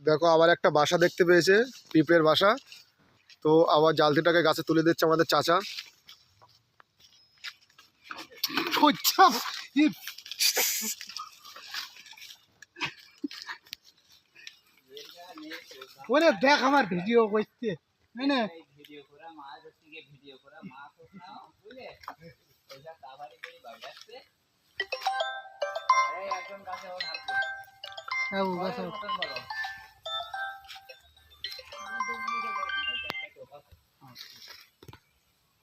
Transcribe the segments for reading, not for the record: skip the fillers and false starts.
দেখো আবার একটা বাসা দেখতে পেয়েছে, পিঁপড়ের বাসা। তো আবার জালতিটাকে গাছে তুলে দিচ্ছে আমাদের চাচা। ওরে দেখ আমার ভিডিও করতে না ভিডিও করা মাছ হচ্ছে গিয়ে ভিডিও করা মাছ হোক না বুঝলে ওইটা কাবারি করে বাড়াচ্ছে এই একজন কাছে ওর হাত দে হ্যাঁ ও গাছ মতন বলো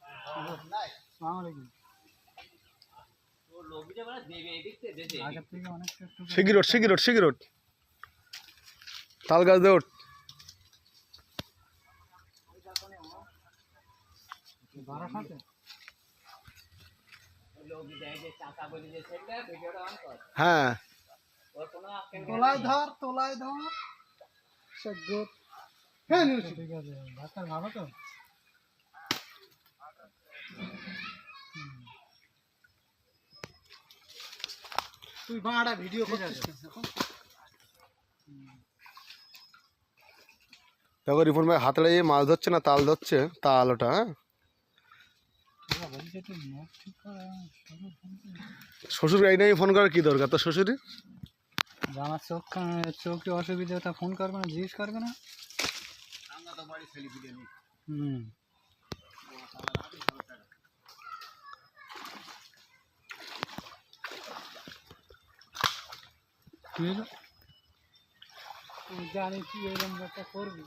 আসসালামু আলাইকুম তো লোকটা বলে দেবে দেখতে দেবে আগে থেকে অনেকটা একটু শিগিরোট তাল গাছ দিয়ে ওঠ। বাড়া খাতে লোকটা এই যে চাচা বলে যে সেটা ভিডিওটা অন কর হ্যাঁ ওর কোনো তোলায় ধর সজ্জত হ্যাঁ ঠিক আছে ভাতটা ভালো তো তুই বাঁড়া ভিডিও করছিস দেখো রিপন ভাই হাতে লাগিয়ে মাছ ধরছে না তাল ধরছে, তাল ওটা। হ্যাঁ শ্বশুর এই নিয়ে ফোন করার কি দরকার তো শ্বশুরই? আমার চোখটি অসুবিধা তা ফোন করবে না, জিজ্ঞেস করবে না। হুম জানি কি এরকম একটা করবি।